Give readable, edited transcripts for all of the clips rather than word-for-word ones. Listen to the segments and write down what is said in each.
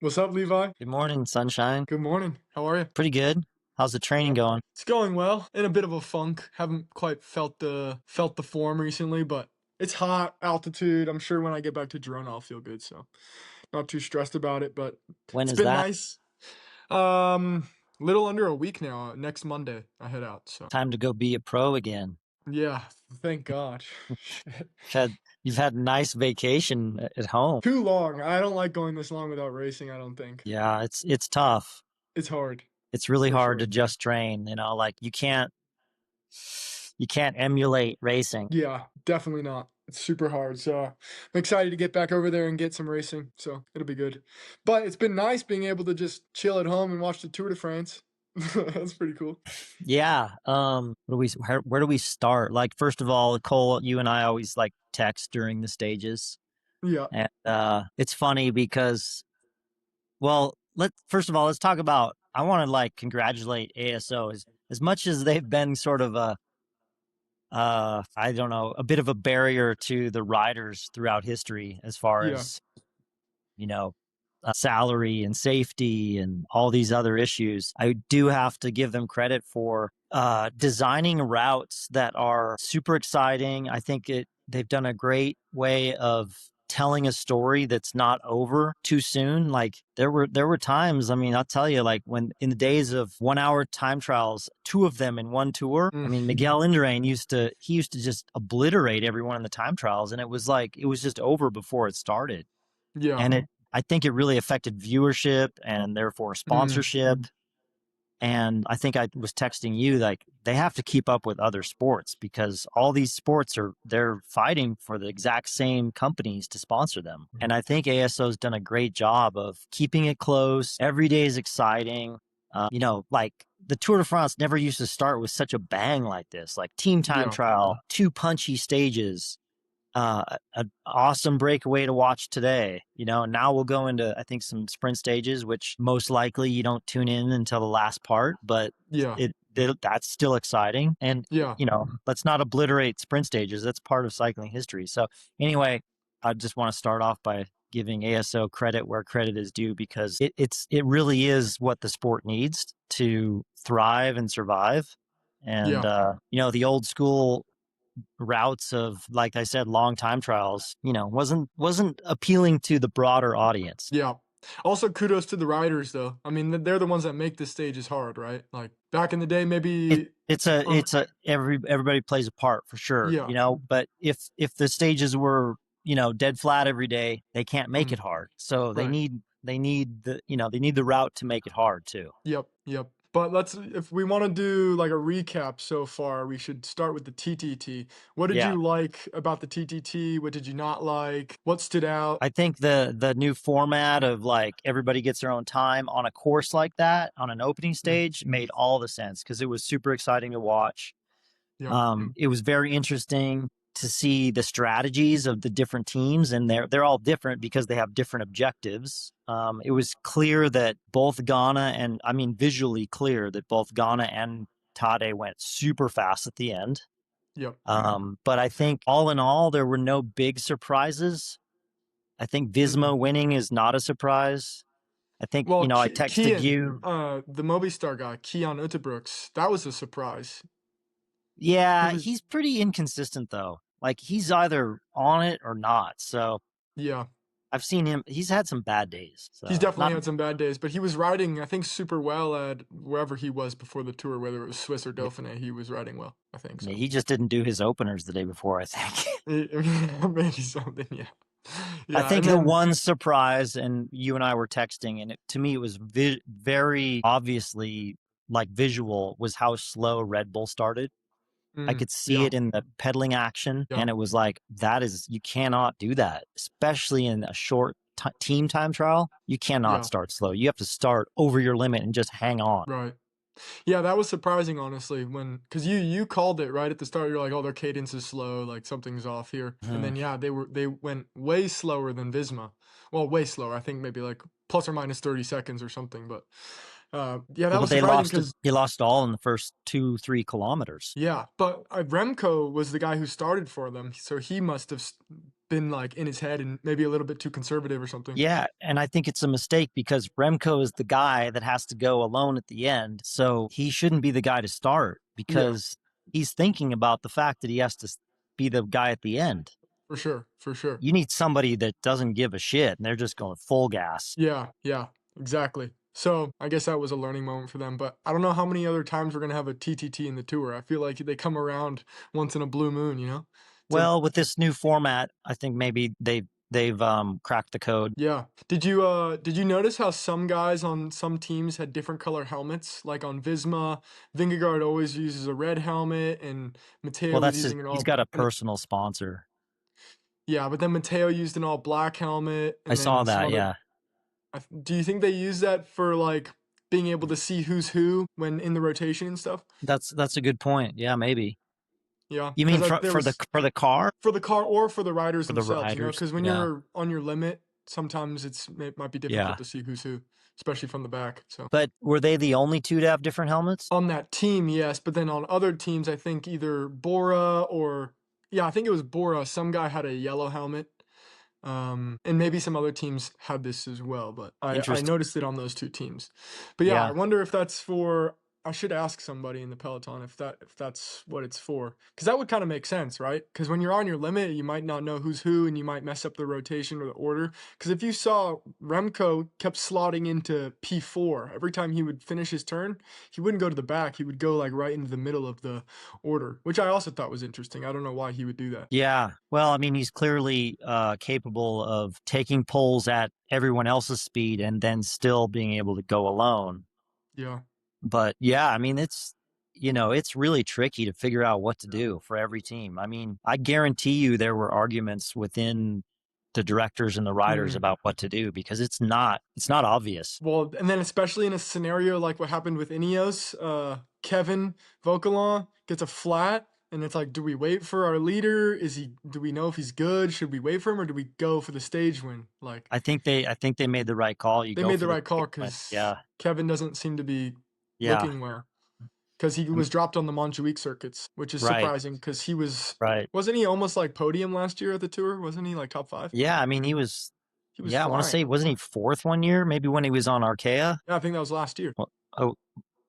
What's up, Levi? Good morning, sunshine. Good morning. How are you? Pretty good. How's the training going? It's going well. In a bit of a funk. Haven't quite felt the form recently, but it's hot, altitude. I'm sure when I get back to Girona, I'll feel good. So not too stressed about it, but When it's is been that? nice. Little under a week now. Next Monday, I head out. So Time to go be a pro again. yeah, thank God. Shit. You've had a nice vacation at home. Too long. I don't like going this long without racing. I don't think Yeah, it's tough. it's hard It's really for hard to sure. just train, like you can't emulate racing. Yeah, definitely not. It's super hard. So I'm excited to get back over there and get some racing. So it'll be good. But it's been nice being able to just chill at home and watch the Tour de France. That's pretty cool. Yeah. Where do we start? Like, first of all, Cole, you and I always like text during the stages. Yeah. And it's funny because, well, first of all, let's talk about, I want to like congratulate ASO as much as they've been sort of I don't know, a bit of a barrier to the riders throughout history as far Yeah. as, you know, salary and safety and all these other issues. I do have to give them credit for designing routes that are super exciting. I think they've done a great way of telling a story that's not over too soon. Like there were times, I mean, I'll tell you, like when in the days of 1 hour time trials, two of them in one tour. I mean, Mm. Miguel Indurain used to just obliterate everyone in the time trials, and it was just over before it started. Yeah. And I think it really affected viewership and therefore Mm. sponsorship. And I think I was texting you, like, they have to keep up with other sports because all these sports they're fighting for the exact same companies to sponsor them. And I think ASO's done a great job of keeping it close. Every day is exciting. Like the Tour de France never used to start with such a bang like this, like team time Yeah. trial, two punchy stages, an awesome breakaway to watch today. Now we'll go into, I think, some sprint stages, which most likely you don't tune in until the last part, but Yeah. that's still exciting. And, Yeah. let's not obliterate sprint stages. That's part of cycling history. So anyway, I just want to start off by giving ASO credit where credit is due, because it really is what the sport needs to thrive and survive. And, Yeah. the old school routes of, like I said, long time trials, wasn't appealing to the broader audience. Yeah. Also, kudos to the riders, though. I mean, they're the ones that make the stages hard, right? Like back in the day, It, maybe. it's a Um. it's a everybody plays a part for sure, Yeah. but if the stages were, dead flat every day, they can't make Mm. it hard. So they Right. need they need the route to make it hard too. Yep, yep. But if we want to do like a recap so far, we should start with the TTT. What did Yeah. you like about the TTT? What did you not like? What stood out? I think the new format of like everybody gets their own time on a course like that on an opening Mm. stage made all the sense because it was super exciting to watch. Yep, It was very interesting to see the strategies of the different teams, and they're all different because they have different objectives. It was clear that both Ghana and, I mean, visually clear that both Ghana and Tade went super fast at the end. yep. But I think all in all, there were no big surprises. I think Mm-mm. Visma winning is not a surprise. I think, Well, I texted Kian, you. the Movistar guy, Kian Utebrooks, that was a surprise. He Yeah, was, he's pretty inconsistent though. Like he's either on it or not. So yeah. I've seen him. He's had some bad days. He's So definitely not. had some bad days, but he was riding, I think, super well at wherever he was before the tour, whether it was Swiss or Dauphiné. He was riding well, I think so. He just didn't do his openers the day before, I think. Maybe something, yeah. I Yeah, think and the then one surprise, and you and I were texting, and to me it was very obviously like visual, was how slow Red Bull started. I could see yeah, it in the pedaling action, yeah, and it was like, you cannot do that, especially in a short team time trial. You cannot yeah, start slow. You have to start over your limit and just hang on. right. Yeah, that was surprising, honestly, because you called it right at the start. You're like, oh, their cadence is slow, like something's off here. And Mhm. then yeah, they went way slower than Visma. Well, way slower. I think maybe like plus or minus 30 seconds or something. But yeah, that Well, was surprising because they lost all in the first 2-3 kilometers. yeah, but Remco was the guy who started for them, so he must have been like in his head and maybe a little bit too conservative or something. Yeah, and I think it's a mistake because Remco is the guy that has to go alone at the end, so he shouldn't be the guy to start Yeah, because he's thinking about the fact that he has to be the guy at the end. for sure, for sure. You need somebody that doesn't give a shit and they're just going full gas. Yeah, yeah, exactly. So I guess that was a learning moment for them. But I don't know how many other times we're gonna have a TTT in the tour. I feel like they come around once in a blue moon. You know? It's a Well, with this new format, I think maybe they've cracked the code. Yeah. Did you notice how some guys on some teams had different color helmets? Like on Visma, Vingegaard always uses a red helmet and Well, Matteo was that's just using an he's all got a and personal sponsor. yeah, but then Matteo used an all black helmet I and saw then some that, other yeah. do you think they use that for like being able to see who's who when in the rotation and stuff? That's a good point. Yeah, maybe. Yeah, You because mean for there for the was for the car? for the car or for the riders For the themselves, you know, riders? because when Yeah. you're on your limit, sometimes it might be difficult Yeah. to see who's who, especially from the back. So But were they the only 2 to have different helmets? on that team, yes, but then on other teams, I think either Bora or yeah, I think it was Bora. Some guy had a yellow helmet, and maybe some other teams had this as well, but I Interesting. noticed it on those two teams. But yeah, I Yeah. wonder if that's for. I should ask somebody in the peloton if that's what it's for, because that would kind of make sense, right? Because when you're on your limit, you might not know who's who, and you might mess up the rotation or the order. Because if you saw Remco kept slotting into P4 every time he would finish his turn, he wouldn't go to the back. He would go like right into the middle of the order, which I also thought was interesting. I don't know why he would do that. Yeah. Well, I mean, he's clearly, capable of taking poles at everyone else's speed and then still being able to go alone. Yeah. But, yeah, I mean, it's really tricky to figure out what to do for every team. I mean, I guarantee you there were arguments within the directors and the riders Mm. about what to do because it's not obvious. Well, and then especially in a scenario like what happened with Ineos, Kevin Vokalon gets a flat, and it's like, do we wait for our leader? Do we know if he's good? Should we wait for him, or do we go for the stage win? Like, I think they made the right call. You they go made the for the right call win. because Yeah. Kevin doesn't seem to be Yeah. looking well. Because he Um, was dropped on the Montjuic circuits, which is right. surprising because Right. wasn't he almost like podium last year at the tour? Wasn't he like top five? Yeah, I mean, he was He was yeah, I wanna flying. say wasn't he 4th one year? Maybe when he was on Arkea? Yeah, I think that was last year. Well, oh,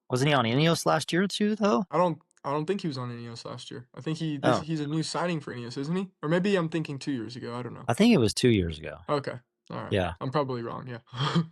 wasn't he on Ineos last year too, though? I don't think he was on Ineos last year. I think Oh, he's a new signing for Ineos, isn't he? Or maybe I'm thinking 2 years ago. I don't know. I think it was 2 years ago. Okay. All right. Yeah. I'm probably wrong. Yeah.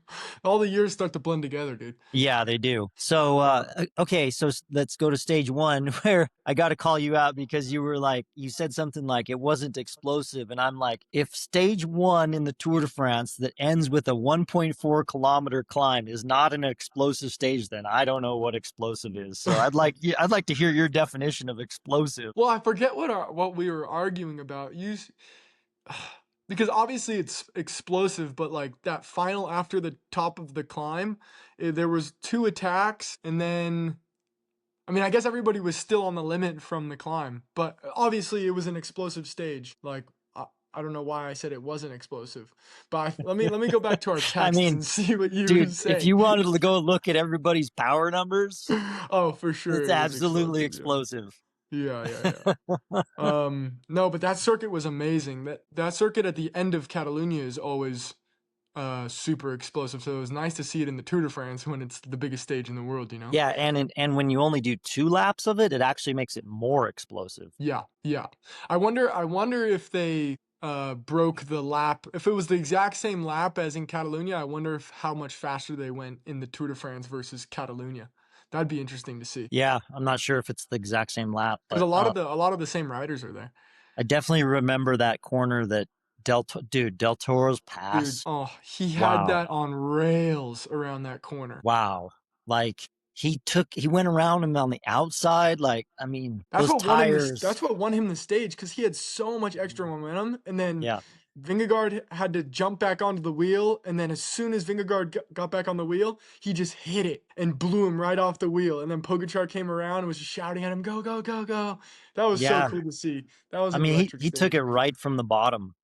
All the years start to blend together, dude. Yeah, they do. So, okay, so let's go to stage 1 where I gotta call you out because you said something like it wasn't explosive, and I'm like, if stage 1 in the Tour de France that ends with a 1.4 kilometer climb is not an explosive stage, then I don't know what explosive is. So I'd like to hear your definition of explosive. Well, I forget what we were arguing about. Because obviously it's explosive, but like that final after the top of the climb, there was two attacks, and then I mean, I guess everybody was still on the limit from the climb, but obviously it was an explosive stage. Like I don't know why I said it wasn't explosive, but let me go back to our I texts mean, and see what you were dude, if saying. you wanted to go look at everybody's power numbers, Oh, for sure, it's it was absolutely explosive. Yeah, explosive. yeah, yeah, yeah. No, but that circuit was amazing. That circuit at the end of Catalunya is always super explosive. So it was nice to see it in the Tour de France when it's the biggest stage in the world, you know? Yeah, and when you only do 2 laps of it, it actually makes it more explosive. Yeah, yeah. I wonder if they broke the lap. If it was the exact same lap as in Catalunya, I wonder if how much faster they went in the Tour de France versus Catalunya. That'd be interesting to see. Yeah, I'm not sure if it's the exact same lap, Because but a lot of the same riders are there. I definitely remember that corner that Del Toro's Dude, pass. oh, he had Wow. that on rails around that corner. Wow. Like he went around him on the outside. Like, I mean, That's those what won him this. tires. That's what won him the stage because he had so much extra momentum, and then Yeah. Vingegaard had to jump back onto the wheel, and then as soon as Vingegaard got back on the wheel, he just hit it and blew him right off the wheel. And then Pogačar came around and was just shouting at him, "Go, go, go, go!" That was so Yeah. cool to see. That was I an mean, he electric he took stage. it right from the bottom.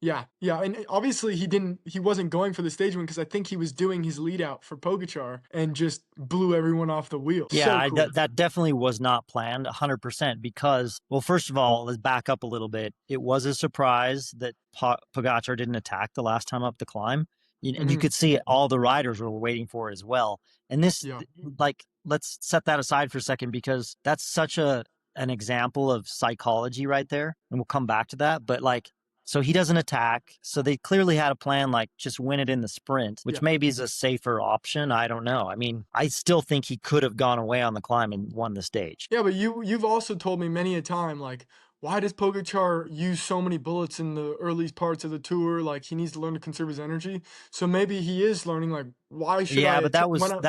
Yeah, yeah, and obviously he wasn't going for the stage win because I think he was doing his lead out for Pogačar and just blew everyone off the wheel. Yeah, So cool. that definitely was not planned 100% because, well, first of all, let's back up a little bit. It was a surprise that Pogacar didn't attack the last time up the climb. And you Mhm. could see it, all the riders were waiting for it as well. And this, Yeah. like, let's set that aside for a second because that's such an example of psychology right there. And we'll come back to that. But like, so he doesn't attack. So they clearly had a plan, like just win it in the sprint, which Yeah. maybe is a safer option. I don't know. I mean, I still think he could have gone away on the climb and won the stage. Yeah, but you've also told me many a time, like, why does Pogačar use so many bullets in the early parts of the tour? Like, he needs to learn to conserve his energy. So maybe he is learning, like, why should I Yeah, but when I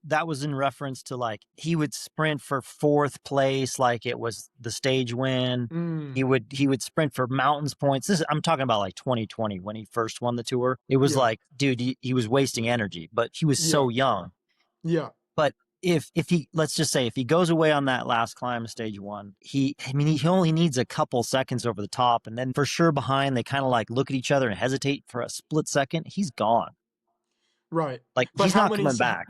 that was in reference to like he would sprint for fourth place like it was the stage win. mm, He would sprint for mountains points. I'm talking about like 2020 when he first won the tour. It was yeah, like, dude, he was wasting energy, but he was yeah, so young. yeah, But if he, let's just say if he goes away on that last climb, stage one, I mean he only needs a couple seconds over the top, and then for sure behind they kind of like look at each other and hesitate for a split second. He's gone. right. Like But he's how not many coming back.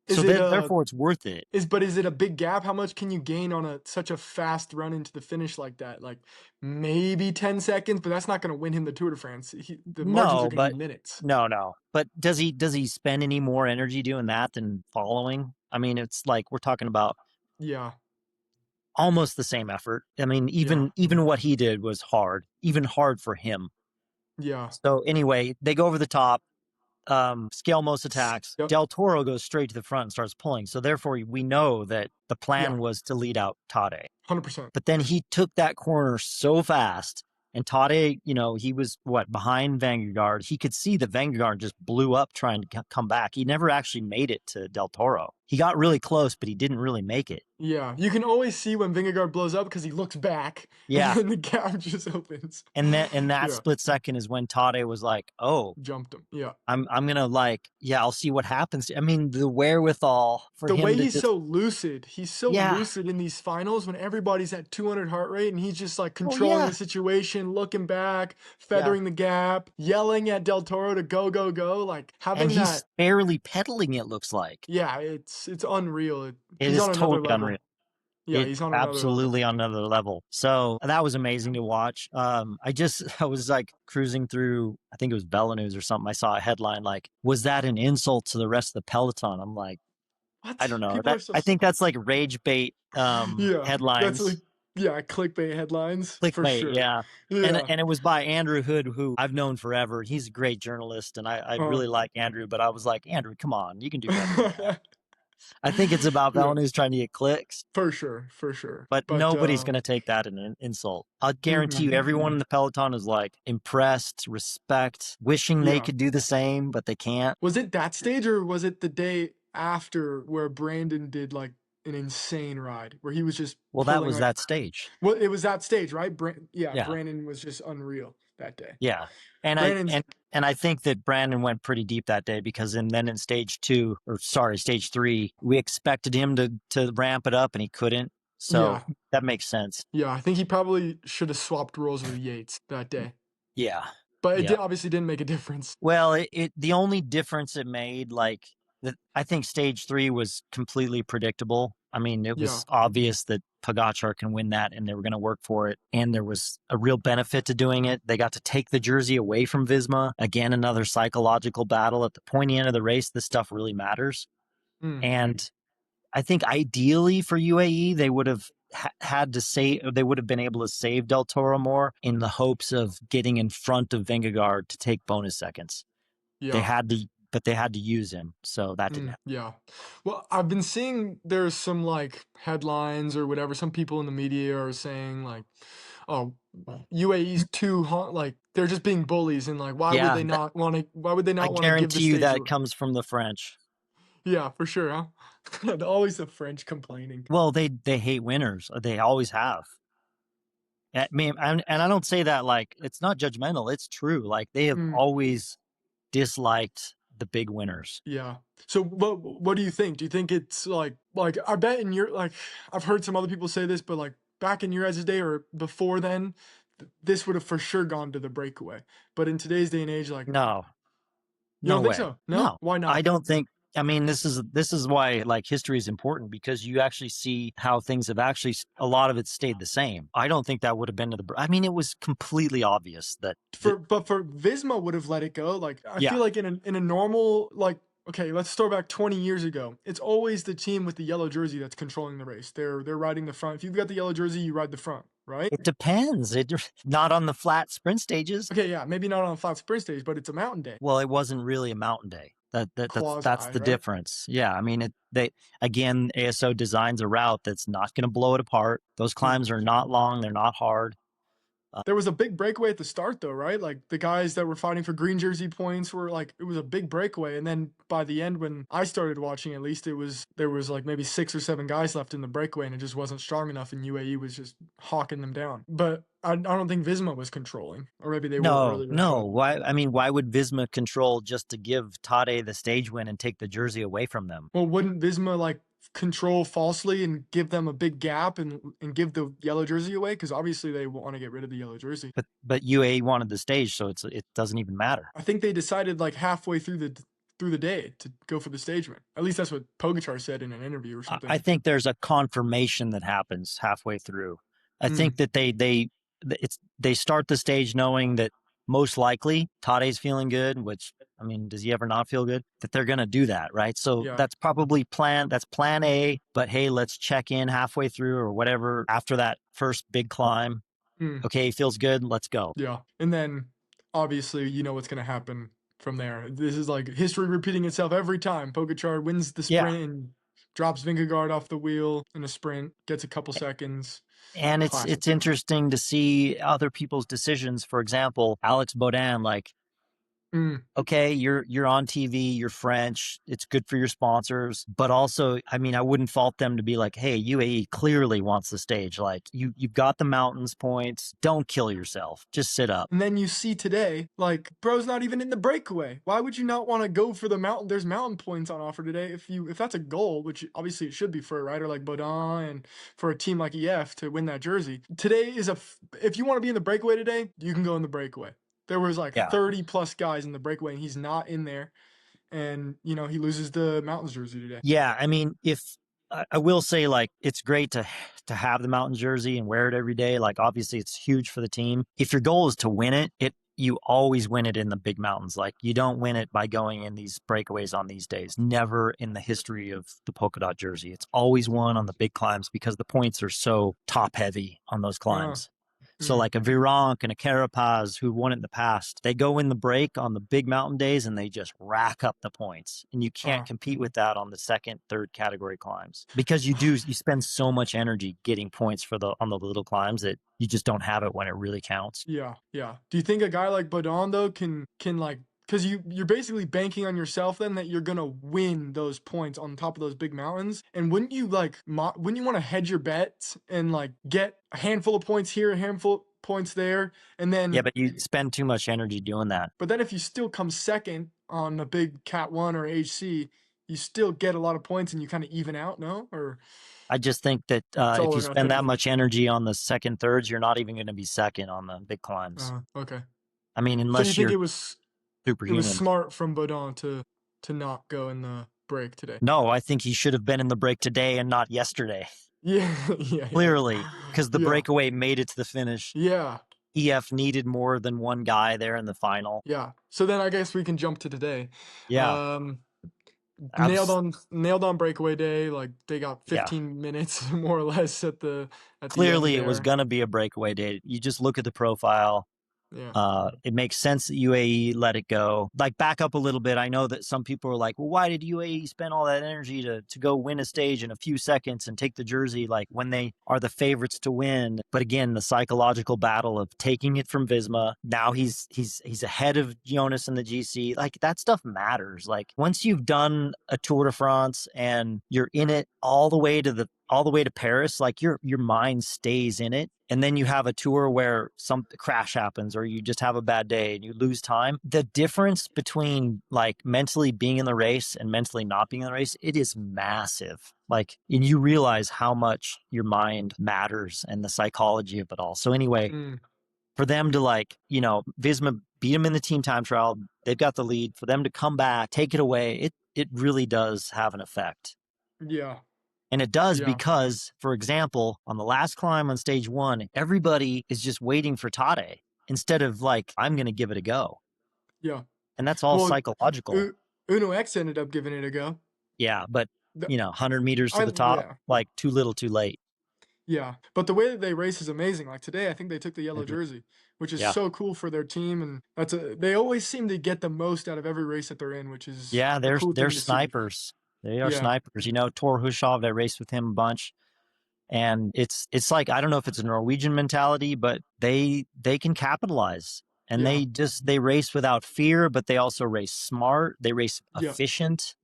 is So it therefore it's worth it. is it a big gap? How much can you gain on such a fast run into the finish like that? Like maybe 10 seconds, but that's not going to win him the Tour de France. The margins are No, going to but be minutes. no. But does he spend any more energy doing that than following? I mean, it's like we're talking about Yeah, almost the same effort. I mean, yeah, even what he did was hard, even hard for him. yeah. So anyway, they go over the top. Scale most attacks. Yep, Del Toro goes straight to the front and starts pulling. So therefore, we know that the yeah, plan was to lead out Tade. 100%. But then he took that corner so fast, and Tade, he was what behind Vanguard. He could see that Vanguard just blew up trying to come back. He never actually made it to Del Toro. He got really close, but he didn't really make it. Yeah, you can always see when Vingegaard blows up because he looks back and Yeah, then the gap just opens. and then in that Yeah, split second is when Tade was like, "Oh, jumped him. Yeah. I'm gonna like, yeah, I'll see what happens." I mean, the wherewithal for The way him to just, he's so yeah, lucid in these finals when everybody's at 200 heart rate and he's just like oh controlling yeah, the situation, looking back, yeah. feathering the gap, yelling at Del Toro to go, go, go. Like And having he's that, barely pedaling, it looks like. yeah, it's unreal. It He's is on another totally unreal. level. Yeah, It he's on another level. absolutely on another level. So that was amazing to watch. I was like cruising through, I think it was Bella News or something. I saw a headline like, was that an insult to the rest of the Peloton? I'm like, I What? don't know. People are so I think stupid. that's like rage bait Yeah, that's like headlines. yeah, clickbait headlines for Clickbait, sure. yeah. Yeah. And it was by Andrew Hood, who I've known forever. He's a great journalist, and I Uh, really like Andrew, but I was like, Andrew, come on, you can do better than that. I think it's about yeah, Belleno's trying to get clicks, for sure, for sure. but But nobody's going to take that as an insult. I'll guarantee mhm, you, everyone in the Peloton is like impressed, respect, wishing they yeah. could do the same, but they can't. Was it that stage or was it the day after where Brandon did like an insane ride where he was just Well, that pulling was like that stage. well, it was that stage, right? Yeah, Yeah. Brandon was just unreal that day. Yeah. And I Brandon's and I think that Brandon went pretty deep that day because then in stage two, or sorry, stage three, we expected him to ramp it up and he couldn't. So yeah, that makes sense. yeah. I think he probably should have swapped roles with Yates that day, Yeah. but Yeah. obviously didn't make a difference. Well, the only difference it made, like that, I think stage three was completely predictable. I mean, it Yeah, was obvious that Pogacar can win that, and they were going to work for it. And there was a real benefit to doing it. They got to take the jersey away from Visma. Again, another psychological battle at the pointy end of the race. This stuff really matters. mm, And I think ideally for UAE, they would have had to say they would have been able to save Del Toro more in the hopes of getting in front of Vingegaard to take bonus seconds. They yeah. had to, but they had to use him, so that didn't happen. Yeah. Well, I've been seeing there's some like headlines or whatever. Some people in the media are saying like, "Oh, UAE's too hot." Like they're just being bullies, and like, why would Yeah, they not want to? Why would they I not want to give the guarantee you stage? that comes from the French. Yeah, for sure, huh? Always the French complaining. Well, they hate winners. They always have. I mean, and I don't say that like it's not judgmental. It's true. Like they have Mm, always disliked the big winners. yeah. So, what do you think? Do you think it's like I bet in your like I've heard some other people say this, but like back in your guys' day or before then, this would have for sure gone to the breakaway. But in today's day and age, like, No, you no don't think way. so? No? No, Why I not? don't think. I mean, this is why like history is important, because you actually see how things have actually, a lot of it stayed the same. I don't think that would have been to the. I mean, it was completely obvious that. But for Visma would have let it go. Like, I Yeah, feel like in a normal, like, okay, let's throw back 20 years ago. It's always the team with the yellow jersey that's controlling the race. They're riding the front. If you've got the yellow jersey, you ride the front, right? it depends. It not on the flat sprint stages. Okay, yeah, maybe not on a flat sprint stage, but it's a mountain day. Well, it wasn't really a mountain day. Quasi, That's the right? difference. Yeah, I mean, they again, ASO designs a route that's not going to blow it apart. Those Hmm. climbs are not long. They're not hard. There was a big breakaway at the start, though, right? Like the guys that were fighting for green jersey points were like, it was a big breakaway. And then by the end, when I started watching, at least there was like maybe 6 or 7 guys left in the breakaway, and it just wasn't strong enough, and UAE was just hawking them down. But I don't think Visma was controlling, or maybe they were No, earlier. no. But Why? I mean, why would Visma control just to give Tade the stage win and take the jersey away from them? well, wouldn't Visma like control falsely and give them a big gap and give the yellow jersey away? Because obviously they want to get rid of the yellow jersey. But UAE wanted the stage, so it doesn't even matter. I think they decided like halfway through the day to go for the stage win. At least that's what Pogacar said in an interview or I something. think there's a confirmation that happens halfway through. I think Mm, that they start the stage knowing that most likely Tade's feeling good, which, I mean, does he ever not feel good? That they're going to do that, right? So yeah. that's probably that's plan A, but hey, let's check in halfway through or whatever after that first big climb. Mm, Okay, feels good, let's go. yeah. And then obviously you know what's gonna happen from there. This is like history repeating itself every time. Pogacar wins the Yeah. sprint and drops Vingegaard off the wheel in a sprint, gets a couple seconds. And Classic. it's interesting to see other people's decisions. For example, Alex Baudin, like, Mm, okay, you're on TV, you're French, it's good for your sponsors, but also, I mean, I wouldn't fault them to be like, hey, UAE clearly wants the stage. Like, you've got the mountains points, don't kill yourself, just sit up. and then you see today, like, bro's not even in the breakaway. Why would you not want to go for the mountain? There's mountain points on offer today. If that's a goal, which obviously it should be for a rider like Baudin and for a team like EF to win that jersey. Today is if you want to be in the breakaway today, you can go in the breakaway. There was like Yeah. 30 plus guys in the breakaway, and he's not in there. And you know he loses the mountains jersey today. Yeah, I mean, if I will say, like, it's great to have the mountain jersey and wear it every day. Like, obviously, it's huge for the team. If your goal is to win it, you always win it in the big mountains. Like, you don't win it by going in these breakaways on these days. Never in the history of the polka dot jersey. It's always won on the big climbs because the points are so top heavy on those climbs. So like a Virenque and a Carapaz who won it in the past, they go in the break on the big mountain days and they just rack up the points. And you can't compete with that on the second, third category climbs because you spend so much energy getting points on the little climbs that you just don't have it when it really counts. Yeah, yeah. Do you think a guy like Baudin though can like, because you're basically banking on yourself then that you're gonna win those points on top of those big mountains, and wouldn't you like wouldn't you want to hedge your bets and like get a handful of points here, a handful of points there, and then Yeah, but you spend too much energy doing that. but then if you still come second on a big Cat 1 or HC, you still get a lot of points and you kind of even out, no? Or I just think that it's all if or you spend nothing? that much energy on the second, thirds, you're not even going to be second on the big climbs. Okay. I mean, So you unless think you're it was superhuman. smart from Baudin to not go in the break today? No, I think he should have been in the break today and not yesterday. Yeah, yeah, Clearly, because the yeah, breakaway made it to the finish. yeah, EF needed more than one guy there in the final. yeah. So then I guess we can jump to today. Yeah, Um, abs- nailed on breakaway day. Like they got yeah. 15 minutes more or less at the end Clearly, it was there. going to be a breakaway day. You just look at the profile. Yeah. It makes sense that UAE let it go. Like, back up a little bit. I know that some people are like, well, why did UAE spend all that energy to go win a stage in a few seconds and take the jersey, like when they are the favorites to win? But again, the psychological battle of taking it from Visma. Now he's ahead of Jonas in the GC. Like, that stuff matters. Like, once you've done a Tour de France and you're in it all the way to Paris, like your mind stays in it. And then you have a tour where some crash happens or you just have a bad day and you lose time. The difference between like mentally being in the race and mentally not being in the race, it is massive. Like, and you realize how much your mind matters and the psychology of it all. So anyway, for them to like, Visma beat them in the team time trial. They've got the lead. For them to come back, take it away, it really does have an effect. Yeah. And it does Yeah. because, for example, on the last climb on stage 1, everybody is just waiting for Tade instead of like, I'm going to give it a go. Yeah. And that's all Well, psychological. Uno X ended up giving it a go. Yeah, but The 100 meters to the top, yeah. like too little, too late. Yeah, but the way that they race is amazing. Like today, I think they took the yellow Mhm. jersey, which is Yeah. so cool for their team, and they always seem to get the most out of every race that they're in, which is Yeah, a they're cool they're thing to see. snipers. They are Yeah, snipers. Tor Hushov, I raced with him a bunch. And it's like, I don't know if it's a Norwegian mentality, but they can capitalize. And yeah, they race without fear, but they also race smart. They race yeah, efficient.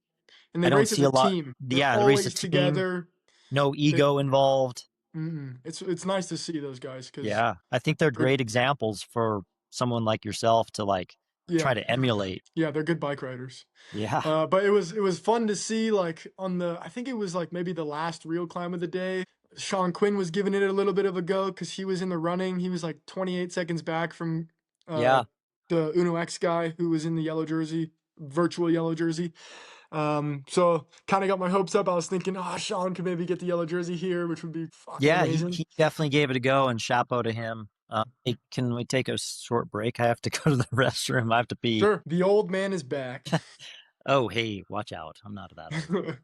and I they don't race as see a a lot. team. They're Yeah, they race a always team, together. no They, ego involved. it's nice to see those guys because Yeah, I think they're they're great examples for someone like yourself to like yeah, try to emulate. yeah, they're good bike riders. Yeah. But it was fun to see, like on the I think it was like maybe the last real climb of the day. Sean Quinn was giving it a little bit of a go because he was in the running. He was like 28 seconds back from uh, Yeah. the Uno X guy who was in the yellow jersey, virtual yellow jersey. So kind of got my hopes up. I was thinking, oh, Sean could maybe get the yellow jersey here, which would be fucking Yeah, amazing. he definitely gave it a go, and chapeau to him. Hey, can we take a short break? I have to go to the restroom. I have to pee. Sure, the old man is back. Oh, hey, watch out. I'm not that old.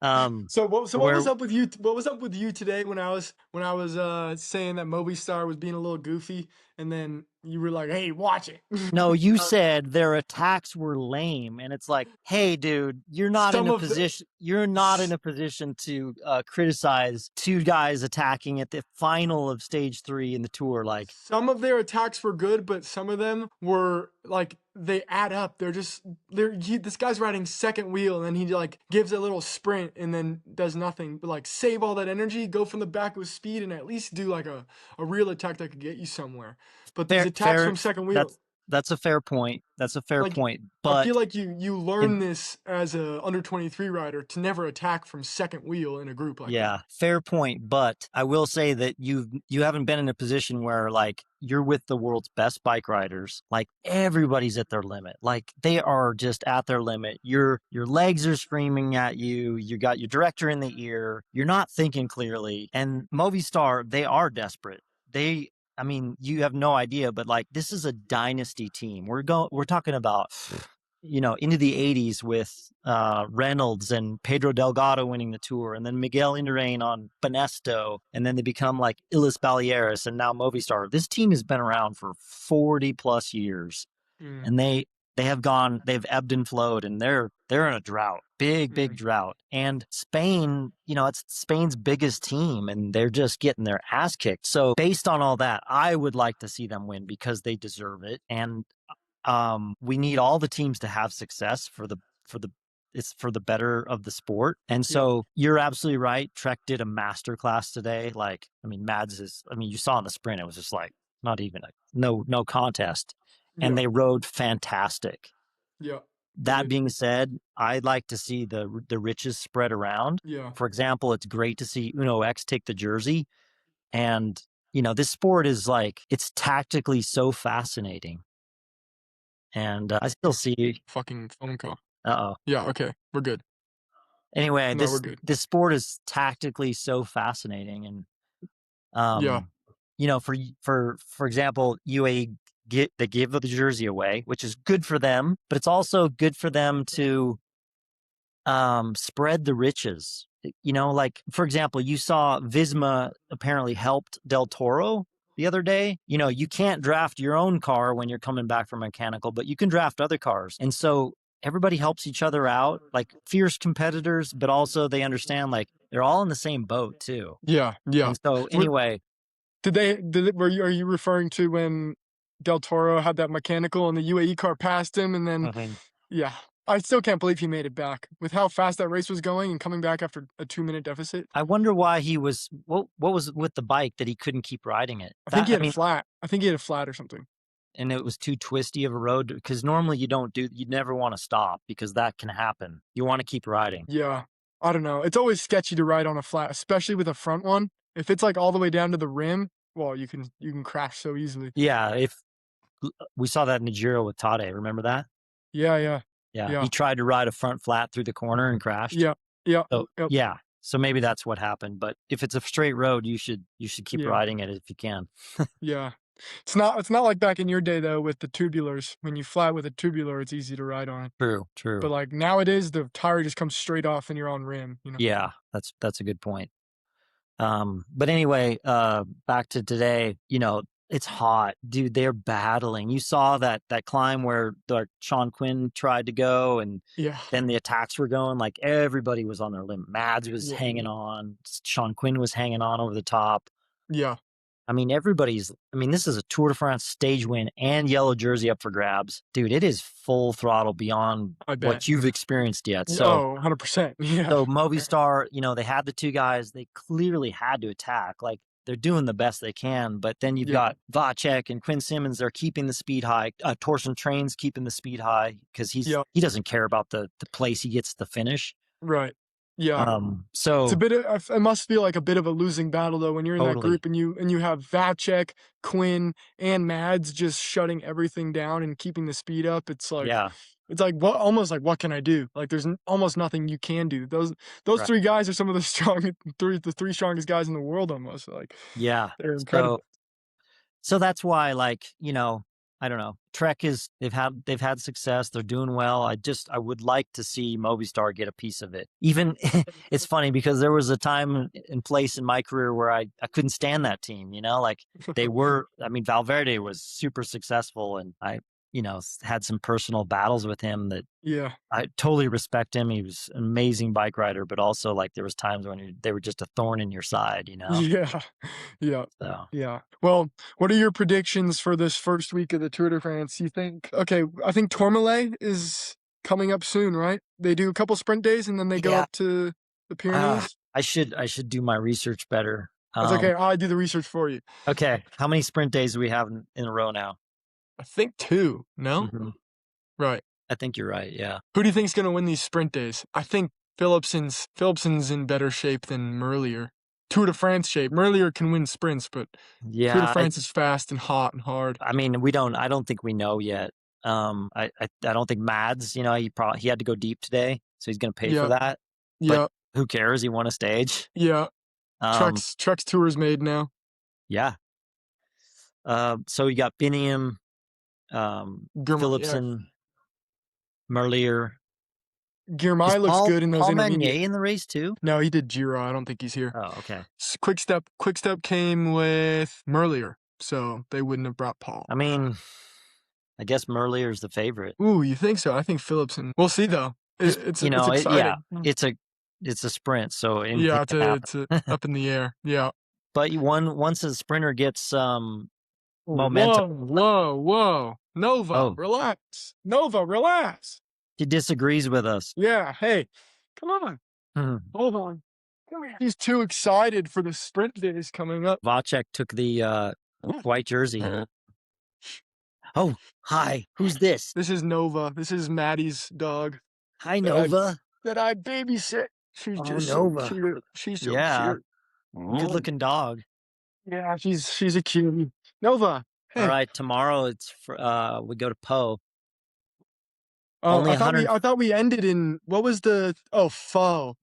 Um, So what where was up with you? What was up with you today when I was saying that Movistar was being a little goofy, and then you were like, "Hey, watch it." No, you said their attacks were lame, and it's like, hey, dude, Some of the you're not in a position to criticize two guys attacking at the final of stage 3 in the tour. Like, some of their attacks were good, but some of them were like they add up. This guy's riding second wheel, and then he like gives a little sprint and then does nothing but like save all that energy, go from the back with speed, and at least do like a real attack that could get you somewhere. But these fair, attacks fair. from second wheel, That's a fair point. That's a fair like point. I feel But like you learn in this as a under 23 rider to never attack from second wheel in a group like that. Yeah, fair point. But I will say that you haven't been in a position where like you're with the world's best bike riders. Like everybody's at their limit. Like they are just at their limit. Your legs are screaming at you. You got your director in the ear. You're not thinking clearly. And Movistar, they are desperate. I mean, you have no idea, but like this is a dynasty team. We're talking about into the 80s with Reynolds and Pedro Delgado winning the tour, and then Miguel Indurain on Banesto, and then they become like Ilis Baleares and now Movistar. This team has been around for 40 plus years, Mm, and they've ebbed and flowed, and they're in a drought, big mm, drought. And Spain, it's Spain's biggest team, and they're just getting their ass kicked. So based on all that, I would like to see them win because they deserve it. And we need all the teams to have success for the it's for the better of the sport. And yeah, so you're absolutely right. Trek did a master class today. Like, I mean, you saw in the sprint, it was just like not even no contest. And yeah, they rode fantastic. yeah. They That did. being said, I'd like to see the riches spread around. Yeah, For example, it's great to see Uno X take the jersey. And, this sport is like, it's tactically so fascinating. And I still see. fucking phone call. Uh-oh. Yeah, okay, we're good. Anyway, No, we're this good. this sport is tactically so fascinating, and Yeah, for example, UAE they give the jersey away, which is good for them, but it's also good for them to spread the riches. Like for example, you saw Visma apparently helped Del Toro the other day. You can't draft your own car when you're coming back from mechanical, but you can draft other cars. And so everybody helps each other out, like fierce competitors, but also they understand like they're all in the same boat too. yeah, yeah. And so What anyway, are you referring to when Del Toro had that mechanical and the UAE car passed him and then mhm. yeah. I still can't believe he made it back with how fast that race was going and coming back after a 2-minute deficit. I wonder why what was with the bike that he couldn't keep riding it. I think he I had a mean, flat. I think he had a flat or something. and it was too twisty of a road because normally you never want to stop because that can happen. You want to keep riding. Yeah. I don't know. It's always sketchy to ride on a flat, especially with a front one. If it's like all the way down to the rim, well, you can crash so easily. Yeah, if we saw that in Nigeria with Tade, remember that? Yeah, yeah, Yeah, yeah, he tried to ride a front flat through the corner and crashed. yeah, yeah, So, yep, yeah, so maybe that's what happened, but if it's a straight road, you should keep yeah, riding it if you can. yeah. It's not like back in your day though with the tubulars. When you fly with a tubular, it's easy to ride on. True, But true. like nowadays, the tire just comes straight off and you're on rim. You know. Yeah, that's a good point. But anyway, back to today, it's hot, dude. They're battling. You saw that climb where Sean Quinn tried to go, and Yeah, then the attacks were going. Like everybody was on their limit. Mads was yeah, hanging on. Sean Quinn was hanging on over the top. yeah. I mean, this is a Tour de France stage win and yellow jersey up for grabs. Dude, it is full throttle beyond I bet. what you've experienced yet. So Oh, 100%. Yeah, so Movistar, they had the two guys. They clearly had to attack. Like they're doing the best they can. But then you've yeah, got Vacek and Quinn Simmons. They're keeping the speed high. Torsten Train's keeping the speed high because yeah. he doesn't care about the place he gets the finish. Right. Yeah. It's a So bit of it must feel like a bit of a losing battle though when you're in that totally, group and you have Vacek, Quinn, and Mads just shutting everything down and keeping the speed up. yeah, It's like what almost like what can I do? Like there's almost nothing you can do. Those right, three guys are some of the the three strongest guys in the world almost. Like yeah. they're So incredible. that's why, like, I don't know. Trek is they've had success. They're doing well. I would like to see Movistar get a piece of it. Even it's funny because there was a time and place in my career where I couldn't stand that team. Like they were. I mean, Valverde was super successful, and I had some personal battles with him that Yeah. I totally respect him. He was an amazing bike rider, but also like there was times when they were just a thorn in your side. Yeah. Yeah. So Yeah. Well, what are your predictions for this first week of the Tour de France? You think okay, I think Tourmalet is coming up soon, right? They do a couple sprint days and then they go yeah, up to the Pyrenees. I should do my research better. That's okay. I do the research for you. Okay, how many sprint days do we have in a row now? I think two. No? Mhm. Right. I think you're right. Yeah, Who do you think's gonna win these sprint days? I think Philipsen's in better shape than Merlier. Tour de France shape. Merlier can win sprints, but Tour de yeah. France is fast and hot and hard. I mean, we don't. I don't think we know yet. I don't think Mads. He had to go deep today, so he's going to pay for Yeah. that. But Yeah. who cares? He won a stage. Yeah. Um, Trek's tour is made now. yeah. So you got Biniam, Yeah. Philipsen, Merlier. Is Girmay looks Paul good in those Paul intermediate. Magnier in the race too? No, he did Giro. I don't think he's here. Oh, okay. Quick step came with Merlier, so they wouldn't have brought Paul. I mean, I guess Merlier's the favorite. Ooh, you think so? I think Philipsen. We'll see though. Just It's yeah, exciting. it's a sprint, so anything Yeah, can happen. it's up in the air. Yeah. But once a sprinter gets momentum. Whoa, whoa, whoa. Nova, Oh, relax. Nova, relax. he disagrees with us. Yeah, hey, come on. Mhm. Hold on. Come here. He's too excited for the sprint days coming up. Vacek took the white jersey. Oh, hi. Who's this? This is Nova. This is Maddie's dog Hi, that I Nova. that I babysit. She's Oh, just so Nova. cute. She's so Yeah, cute. good looking dog. Yeah, she's a cutie. Nova, All hey. right, tomorrow we go to Po. Oh, Only 100. I thought we ended in what was the faux.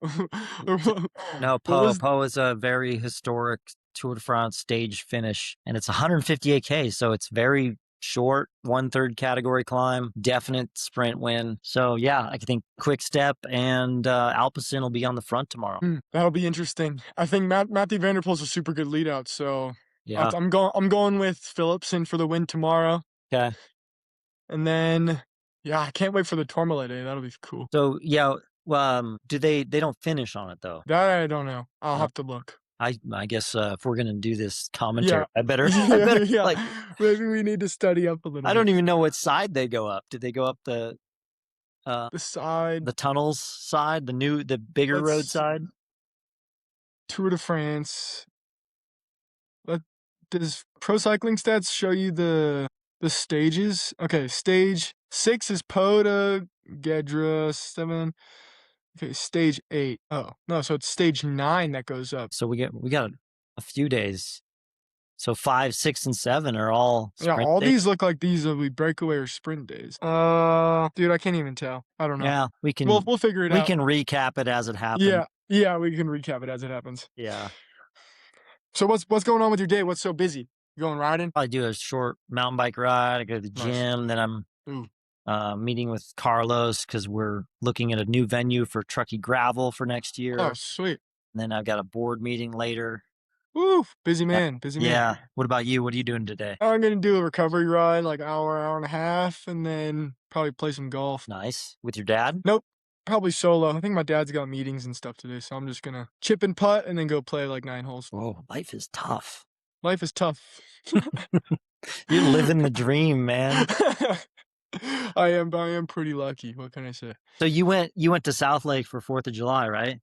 No, What Po. was Po is a very historic Tour de France stage finish, and it's 158K, so it's very short, 1/3 category climb, definite sprint win. So yeah, I think Quick Step and Alpecin will be on the front tomorrow. that'll be interesting. I think Matthew Vanderpool's a super good lead out, so Yeah. I'm going with Philipsen for the win tomorrow. Okay. And then yeah, I can't wait for the Tourmalet day. That'll be cool. So yeah, do they don't finish on it though? That I don't know. I'll Uh, have to look. I guess if we're gonna do this commentary, Yeah. I better I Yeah, better yeah. like Maybe we need to study up a little I bit. don't even know what side they go up. Did they go up uh The side, the tunnels side, the bigger road let's side? Tour de France. Let Does Pro Cycling Stats show you the stages? Okay, stage 6 is Poda, Gedra, 7. Okay, stage 8. Oh, no, so it's stage 9 that goes up. So we got a few days. So 5, 6, and 7 are all Yeah, sprint all days. these look like these will be breakaway or sprint days. Dude, I can't even tell. I don't know. Yeah, We'll figure it we out. can recap it as it happened. Yeah, yeah, we can recap it as it happens. Yeah. So what's going on with your day? What's so busy? You going riding? Probably do a short mountain bike ride. I go to the Nice. gym. Then I'm Ooh. meeting with Carlos because we're looking at a new venue for Truckee Gravel for next Oh, year. sweet. And then I've got a board meeting later. Woo, busy Yeah. man, busy man. Yeah. What about you? What are you doing today? I'm gonna do a recovery ride, like hour and a half, and then probably play some golf. Nice. With your dad? Nope, probably solo. I think my dad's got meetings and stuff today, so I'm just gonna chip and putt and then go play like 9 holes. Whoa, life is tough. Life is tough. You're living the dream, man. I am pretty lucky. What can I say? So you went to South Lake for 4th of July, right?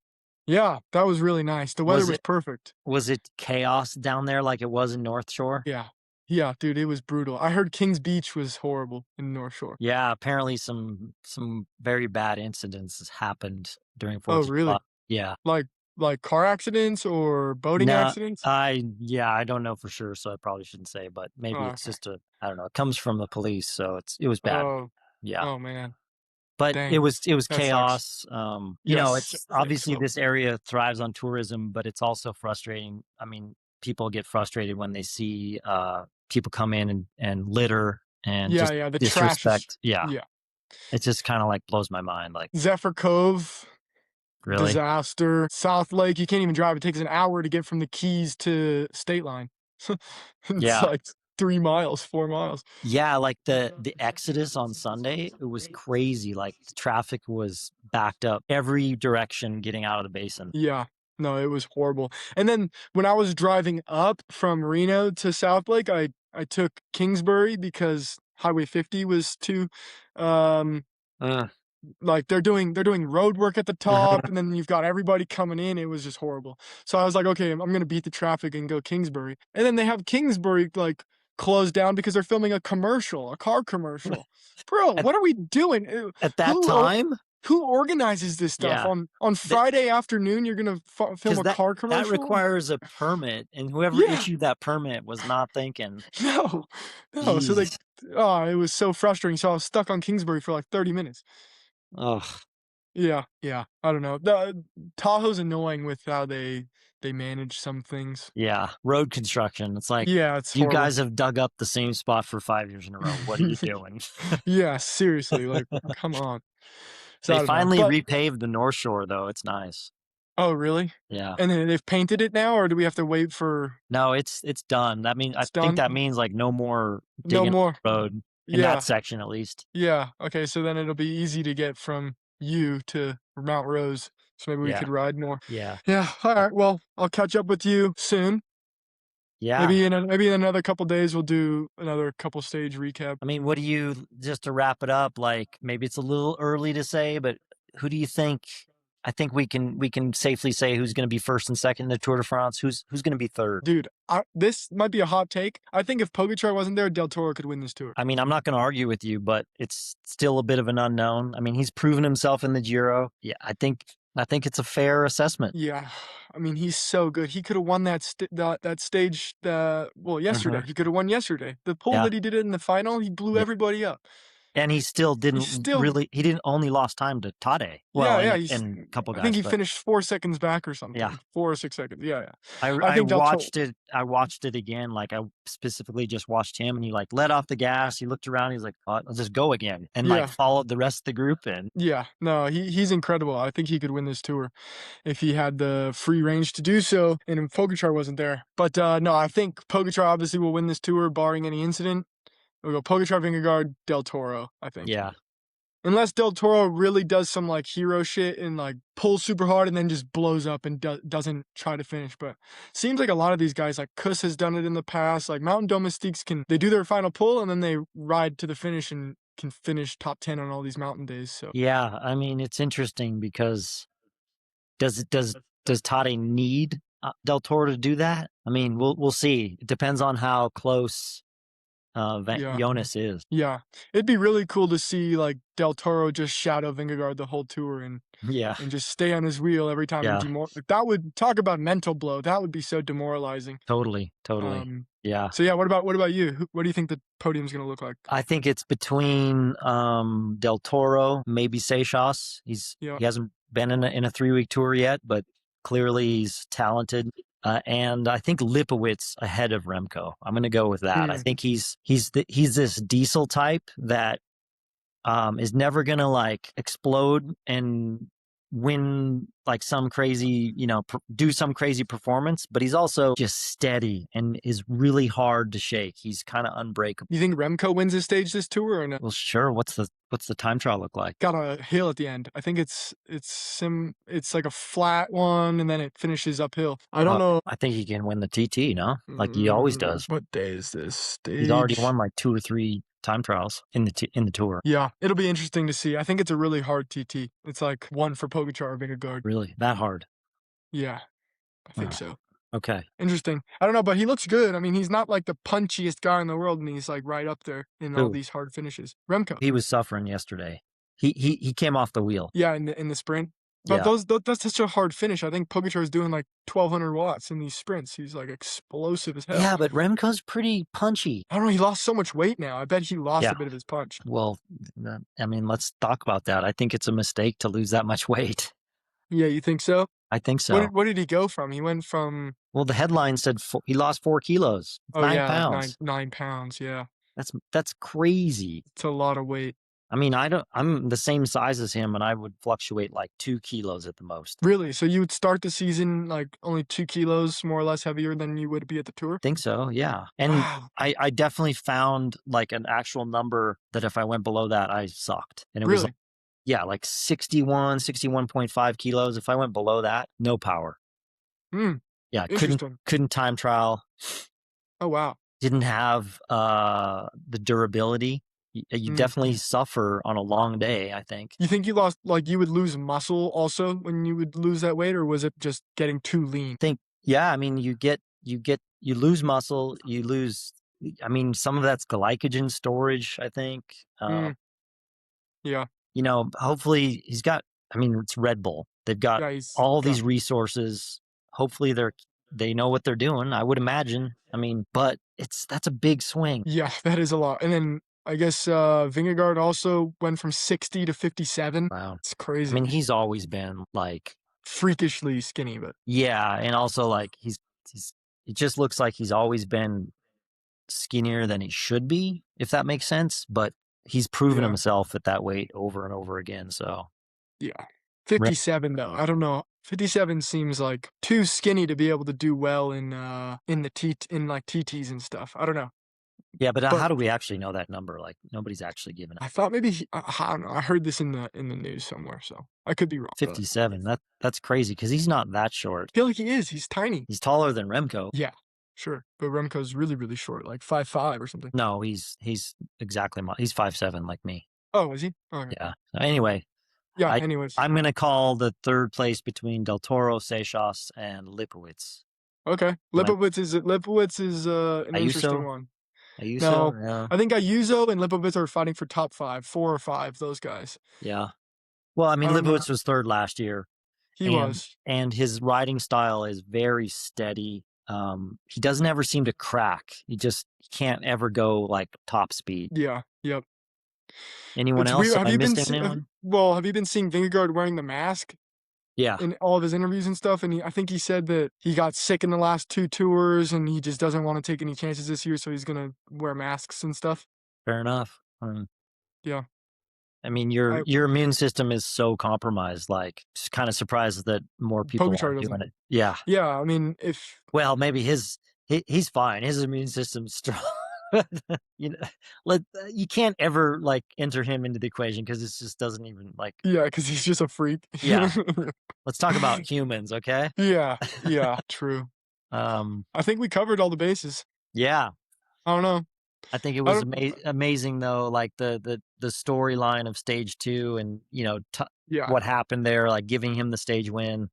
Yeah, that was really nice. The weather Was was it perfect. was it chaos down there like it was in North Shore? Yeah. Yeah, dude, it was brutal. I heard Kings Beach was horrible in North Shore. Yeah, apparently some very bad incidents has happened during Oh, 4th of July. really? Yeah. Like like car accidents or boating No, accidents? I don't know for sure, so I probably shouldn't say, but maybe Oh, it's okay. just I don't know, it comes from the police, so it was bad. Oh, Yeah. oh man. But it Dang. was That sucks. chaos. Yes, It's I think obviously so. this area thrives on tourism, but it's also frustrating. I mean, people get frustrated when they see people come in and litter and Yeah, just yeah, the trash is disrespect. Yeah. yeah. It just kind of like blows my mind. Like, Zephyr Cove, really? disaster. South Lake, you can't even drive. It takes an hour to get from the Keys to State Line. It's Yeah. like 3 miles, 4 miles. Yeah, like the exodus on Sunday, it was crazy. Like the traffic was backed up every direction getting out of the basin. Yeah. No, it was horrible. And then when I was driving up from Reno to South Lake, I took Kingsbury because Highway 50 was too um Uh, like they're doing road work at the top and then you've got everybody coming in. It was just horrible. So I was like, okay, I'm gonna beat the traffic and go Kingsbury. And then they have Kingsbury like closed down because they're filming a commercial, a car commercial. Bro, at, what are we doing? at that Who or time, who organizes this stuff yeah. on Friday afternoon? You're gonna film Because a car that commercial? requires a permit, and whoever Yeah, issued that permit was not thinking. no, no. So Jeez. it was so frustrating. So I was stuck on Kingsbury for like 30 minutes. Ugh. Yeah, yeah. I don't know. The Tahoe's annoying with how they manage some things. Yeah. Road construction. It's like Yeah, it's you horrible. guys have dug up the same spot for 5 years in a row. What are you doing? Yeah, seriously, like, come on. So They I don't know, finally but repaved the North Shore, though. It's nice. oh, really? Yeah. And then they've painted it now, or do we have to wait for No, it's done. I it's think that done? means like no more No digging up more. the road in that Yeah, section, at least. yeah. Okay, so then it'll be easy to get from you to Mount Rose, so maybe we Yeah. could ride more. Yeah. Yeah, alright, well, I'll catch up with you soon. Yeah. Maybe in another couple days, we'll do another couple stage recap. I mean, what do you just to wrap it up, like maybe it's a little early to say, but who do you think I think we can safely say who's going to be first and second in the Tour de France, who's going to be third? Dude, this might be a hot take. I think if Pogačar wasn't there, Del Toro could win this tour. I mean, I'm not going to argue with you, but it's still a bit of an unknown. I mean, he's proven himself in the Giro. Yeah, I think it's a fair assessment. Yeah, I mean, he's so good. He could have won that stage. Yesterday Mhm. he could have won yesterday. The pull Yeah. that he did in the final, he blew Yeah. everybody up. And he still He's didn't still really he didn't only lost time to Tade. Well, yeah, yeah. and a couple I think guys, he but finished 4 seconds back or yeah. something. 4 or 6 seconds. Yeah, yeah. I I I think Del Toro. watched it I watched it again, like, I specifically just watched him, and he, like, let off the gas, he looked around, he's like, "Oh, I'll just go again," and, like, Yeah, followed the rest of the group in. yeah. No, he's incredible. I think he could win this tour if he had the free range to do so, and if Pogačar wasn't there. But no, I think Pogačar obviously will win this tour, barring any incident. We'll go Pogačar, Vingegaard, Del Toro. I think. Yeah. Unless Del Toro really does some like hero shit and like pulls super hard and then just blows up and doesn't try to finish. But seems like a lot of these guys, like Kuss has done it in the past. Like Mountain Domestiques they do their final pull and then they ride to the finish and can finish top 10 on all these mountain days. So Yeah, I mean, it's interesting because does Tade need, Del Toro to do that? I mean, we'll see. It depends on how close Yeah. Jonas is. Yeah. It'd be really cool to see, like, Del Toro just shadow Vingegaard the whole tour Yeah, and just stay on his wheel every time and yeah, like, that would talk about mental blow, that would be so demoralizing. totally, totally. Um, Yeah. so yeah, what about you? What do you think the podium's gonna look like? I think it's between Del Toro, maybe Seychelles. Yeah. He hasn't been in a 3-week tour yet, but clearly he's talented. And I think Lipowitz ahead of Remco. I'm going to go with that. I Mm. think he's this diesel type that is never going to like explode and win like some crazy, do some crazy performance, but he's also just steady and is really hard to shake. He's kind of unbreakable. You think Remco wins this stage this tour or no? Well, sure. What's the time trial look like? Got a hill at the end. I think it's like a flat one and then it finishes uphill. I don't know. I think he can win the TT, no? Like he always does. What day is this He's already stage? won like 2 or 3 time trials in the tour. Yeah, it'll be interesting to see. I think it's a really hard TT. It's like one for Pogačar or Vingegaard. Really? That hard? Yeah, I think Uh, so. okay. Interesting. I don't know, but he looks good. I mean, he's not like the punchiest guy in the world, and he's like right up there in all Who? these hard finishes. Remco. He was suffering yesterday. He came off the wheel. Yeah, in the sprint. But Yeah. that's such a hard finish. I think Pogačar is doing like 1,200 watts in these sprints. He's like explosive as hell. Yeah, but Remco's pretty punchy. I don't know. He lost so much weight now. I bet he lost Yeah. a bit of his punch. Well, I mean, let's talk about that. I think it's a mistake to lose that much weight. Yeah, you think so? I think so. What did he go from? He went from Well, the headline said he lost 4 kilos. It's oh 9 yeah, pounds. 9 pounds. Yeah, That's crazy. it's a lot of weight. I mean, I'm the same size as him and I would fluctuate like 2 kilos at the most. Really? So you would start the season like only 2 kilos more or less heavier than you would be at the tour? Think so, yeah. And Wow. I definitely found like an actual number that if I went below that, I sucked. And it was Really? yeah, like 61.5 kilos. If I went below that, no power. Hmm. Yeah, Interesting. couldn't time trial, Oh wow. didn't have the durability. You Hmm. definitely suffer on a long day, I think. You think you lost like you would lose muscle also when you would lose that weight, or was it just getting too lean? Think yeah, I mean you lose muscle, you lose I mean some of that's glycogen storage, I think. Mm, yeah. Hopefully he's got I mean it's Red Bull. They've got Yeah, he's all got these resources. Hopefully they know what they're doing, I would imagine. I mean, but that's a big swing. yeah, that is a lot. And then I guess Vingegaard also went from 60 to 57. Wow. It's I crazy. mean, he's always been like Freakishly skinny, but yeah, and also like he's it just looks like he's always been skinnier than he should be, if that makes sense, but he's proven yeah. himself at that weight over and over again, so Yeah. Re 57 though. I don't know. 57 seems like too skinny to be able to do well in the T in like TTs and stuff. I don't know. yeah, but But how do we actually know that number? Like nobody's actually given it. I thought maybe I don't know. I heard this in the news somewhere, so I could be wrong. But I 57. That's crazy because he's not that short. feel like he is. He's tiny. He's taller than Remco. Yeah, sure. But Remco's really, really short, like 5'5" or something. No, he's exactly he's 5'7" like me. Oh, is he? Okay. Yeah. Anyway, Yeah. I Anyways. I'm gonna call the third place between Del Toro, Seychelles, and Lipowitz. Okay. Like Lipowitz is an interesting Ayuso, one. Ayuso, No, yeah, I think Ayuso and Lipowitz are fighting for top 5, 4 or 5. Those guys. yeah. Well, I mean, I don't know. Lipowitz was third last year, He and was. and his riding style is very steady. He doesn't ever seem to crack. He can't ever go like top speed. Yeah. Yep. Anyone It's else? weird. Have I missed anyone? Well, have you been seeing Vingegaard wearing the mask Yeah, in all of his interviews and stuff? And I think he said that he got sick in the last 2 tours and he just doesn't want to take any chances this year, so he's gonna wear masks and stuff. fair enough. Yeah. I mean, I your immune system is so compromised. Like, just kind of surprised that more people Pogačar aren't doing doesn't. it. Yeah. Yeah, I mean, if Well, maybe he's fine. His immune system's strong. you know, you can't ever like enter him into the equation because it just doesn't even like. yeah, because he's just a freak. Yeah. Let's talk about humans, okay? Yeah, yeah, true. Um. I think we covered all the bases. Yeah. I don't know. I think it I was don't amazing though, like the storyline of stage 2 and yeah. what happened there, like giving him the stage win,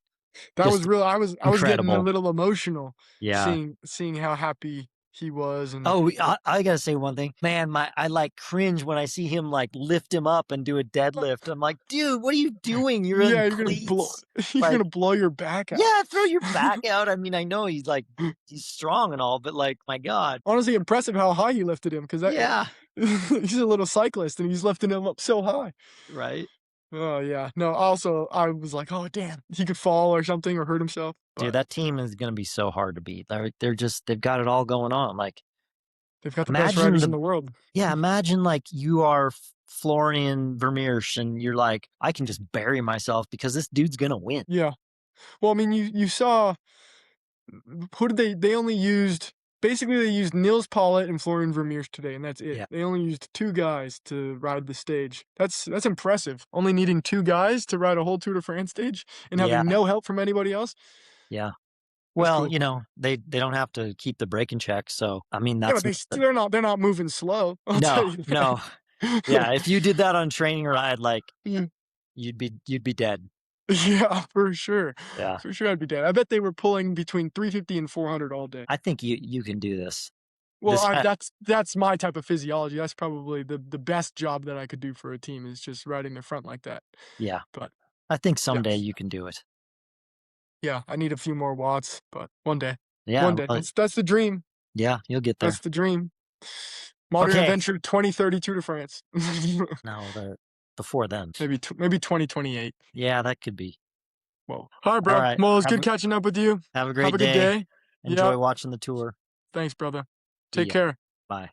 That was just real I was getting a incredible. little emotional Yeah. seeing how happy he was, and Oh, I gotta say one thing, man. I like cringe when I see him like lift him up and do a deadlift. I'm like, dude, what are you doing? You're in yeah, you're gonna blow cleats. you're Like, gonna blow your back out. yeah, throw your back out. I mean, I know he's like he's strong and all, but like, my God, Honestly, impressive how high you lifted him, 'cause that yeah, he's a little cyclist, and he's lifting him up so high. right, Oh, yeah. No, also, I was like, "Oh, damn, he could fall or something or hurt himself," dude. but That team is gonna be so hard to beat. They're just they've got it all going on. Like, they've got the best imagine riders in the the world. yeah, imagine like you are Florian Vermeersch and you're like, I can just bury myself because this dude's gonna win. Yeah. Well, I mean, you saw who did they only used basically, they used Nils Pollitt and Florian Vermeersch today, and that's it. Yeah, They only used 2 guys to ride the stage. That's impressive. Only needing 2 guys to ride a whole Tour de France stage and yeah, having no help from anybody else. yeah. That's Well, cool. they don't have to keep the break in check, so, I mean, Yeah, but that's they're not moving slow, I'll no, tell you no. that. Yeah, if you did that on training ride, like, Yeah. you'd be dead. Yeah, for sure. Yeah. For sure, I'd be dead. I bet they were pulling between 350 and 400 all day. I think you can do this. Well, This I ha that's my type of physiology. That's probably the best job that I could do for a team is just riding the front like that. Yeah. But, I think yeah. someday you can do it. Yeah, I need a few more watts, but one day. Yeah, One day. well, That's the dream. yeah, you'll get That's there. the dream. Modern Okay. Adventure 2030 Tour de France. No, before then. Maybe 2028. Yeah, that could be. Whoa. Alright, bro. Alright, Well, it was good catching up with you. have a Have great a good day. day. Enjoy Yep. watching the tour. Thanks, brother. See Take ya. care. Bye.